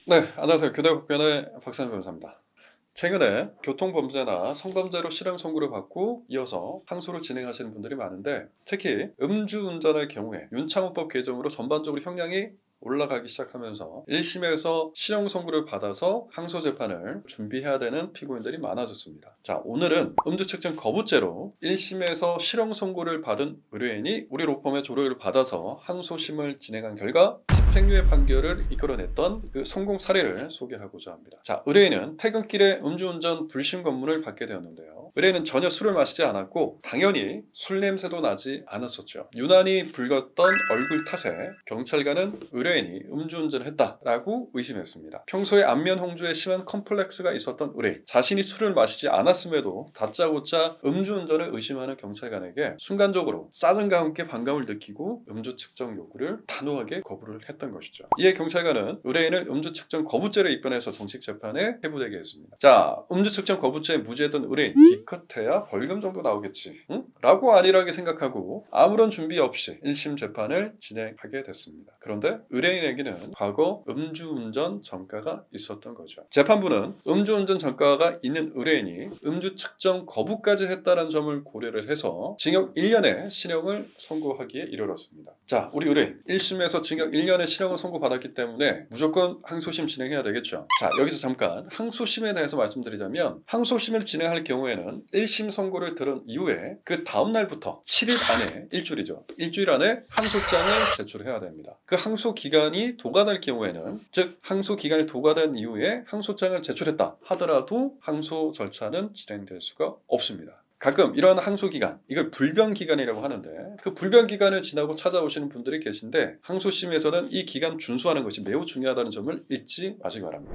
네, 안녕하세요. 교대국변의 박찬현 변호사입니다. 최근에 교통범죄나 성범죄로 실형 선고를 받고 이어서 항소를 진행하시는 분들이 많은데, 특히 음주운전의 경우에 윤창호법 개정으로 전반적으로 형량이 올라가기 시작하면서 1심에서 실형 선고를 받아서 항소 재판을 준비해야 되는 피고인들이 많아졌습니다. 자, 오늘은 음주 측정 거부죄로 1심에서 실형 선고를 받은 의뢰인이 우리 로펌의 조력을 받아서 항소심을 진행한 결과 집행유예 판결을 이끌어냈던 그 성공 사례를 소개하고자 합니다. 자, 의뢰인은 퇴근길에 음주운전 불심 검문을 받게 되었는데요. 의뢰인은 전혀 술을 마시지 않았고 당연히 술 냄새도 나지 않았었죠. 유난히 붉었던 얼굴 탓에 경찰관은 의뢰인이 음주운전을 했다라고 의심했습니다. 평소에 안면 홍조에 심한 컴플렉스가 있었던 의뢰인, 자신이 술을 마시지 않았음에도 다짜고짜 음주운전을 의심하는 경찰관에게 순간적으로 짜증과 함께 반감을 느끼고 음주 측정 요구를 단호하게 거부를 했던 것이죠. 이에 경찰관은 의뢰인을 음주 측정 거부죄로 입건해서 정식 재판에 회부되게 했습니다. 자, 음주 측정 거부죄에 무죄했던 의뢰인, 기껏해야 벌금 정도 나오겠지, 응? 라고 안일하게 생각하고 아무런 준비 없이 1심 재판을 진행하게 됐습니다. 그런데 의뢰인에게는 과거 음주운전 전과가 있었던 거죠. 재판부는 음주운전 전과가 있는 의뢰인이 음주 측정 거부까지 했다는 점을 고려를 해서 징역 1년의 실형을 선고하기에 이르렀습니다. 자, 우리 의뢰인 1심에서 징역 1년의 실형을 선고받았기 때문에 무조건 항소심 진행해야 되겠죠. 자, 여기서 잠깐 항소심에 대해서 말씀드리자면, 항소심을 진행할 경우에는 1심 선고를 들은 이후에 그 다음날부터 7일 안에, 일주일이죠, 일주일 안에 항소장을 제출해야 됩니다. 그 항소 기간이 도과될 경우에는, 즉 항소 기간이 도과된 이후에 항소장을 제출했다 하더라도 항소 절차는 진행될 수가 없습니다. 가끔 이런 항소기간, 이걸 불변기간이라고 하는데, 그 불변기간을 지나고 찾아오시는 분들이 계신데, 항소심에서는 이 기간 준수하는 것이 매우 중요하다는 점을 잊지 마시기 바랍니다.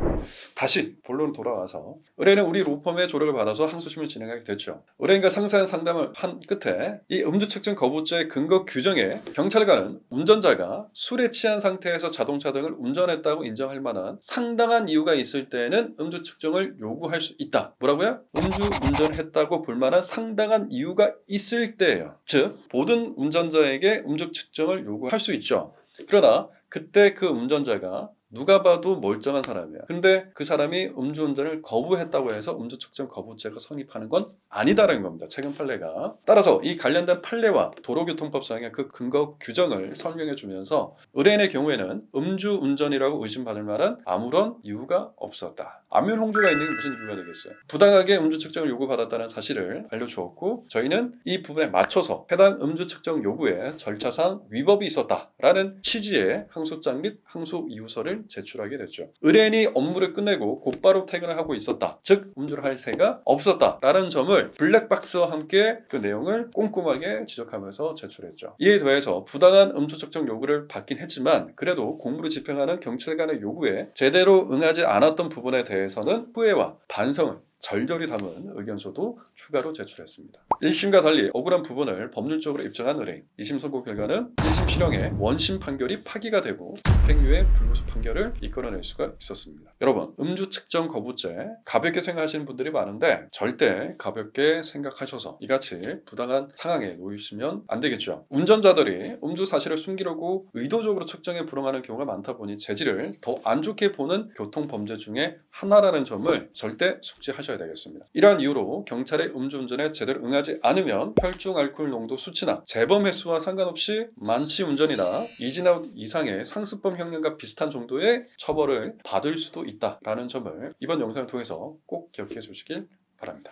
다시 본론 돌아와서, 의뢰인은 우리 로펌의 조력을 받아서 항소심을 진행하게 됐죠. 의뢰인과 상세한 상담을 한 끝에 이 음주 측정 거부죄 근거 규정에 경찰관은 운전자가 술에 취한 상태에서 자동차 등을 운전했다고 인정할 만한 상당한 이유가 있을 때에는 음주 측정을 요구할 수 있다. 뭐라고요? 음주 운전을 했다고 볼 만한 상당한 이유가 있을 때예요. 즉, 모든 운전자에게 음주 측정을 요구할 수 있죠. 그러나 그때 그 운전자가 누가 봐도 멀쩡한 사람이야. 근데 그 사람이 음주운전을 거부했다고 해서 음주 측정 거부죄가 성립하는 건 아니다라는 겁니다. 최근 판례가. 따라서 이 관련된 판례와 도로교통법상의 그 근거 규정을 설명해 주면서, 의뢰인의 경우에는 음주운전이라고 의심받을 만한 아무런 이유가 없었다. 안면 홍조가 있는 게 무슨 이유가 되겠어요? 부당하게 음주 측정을 요구받았다는 사실을 알려주었고, 저희는 이 부분에 맞춰서 해당 음주 측정 요구에 절차상 위법이 있었다라는 취지의 항소장 및 항소 이유서를 제출하게 됐죠. 의뢰인이 업무를 끝내고 곧바로 퇴근을 하고 있었다, 즉 음주를 할 새가 없었다라는 점을 블랙박스와 함께 그 내용을 꼼꼼하게 지적하면서 제출했죠. 이에 더해서 부당한 음주 측정 요구를 받긴 했지만, 그래도 공무를 집행하는 경찰관의 요구에 제대로 응하지 않았던 부분에 대해서는 후회와 반성을 절절히 담은 의견서도 추가로 제출했습니다. 1심과 달리 억울한 부분을 법률적으로 입증한 의뢰인, 2심 선고 결과는 1심 실형의 원심 판결이 파기가 되고 집행유예 불구속 판결을 이끌어낼 수가 있었습니다. 여러분, 음주 측정 거부죄 가볍게 생각하시는 분들이 많은데, 절대 가볍게 생각하셔서 이같이 부당한 상황에 놓이시면 안 되겠죠. 운전자들이 음주 사실을 숨기려고 의도적으로 측정에 불응하는 경우가 많다 보니 재질을 더 안 좋게 보는 교통범죄 중에 하나라는 점을 절대 숙지하셔야 되겠습니다. 이러한 이유로 경찰의 음주운전에 제대로 응하지 않으면 혈중 알코올 농도 수치나 재범 횟수와 상관없이 만취 운전이나 이진아웃 이상의 상습범 형량과 비슷한 정도의 처벌을 받을 수도 있다라는 점을 이번 영상을 통해서 꼭 기억해 주시길 바랍니다.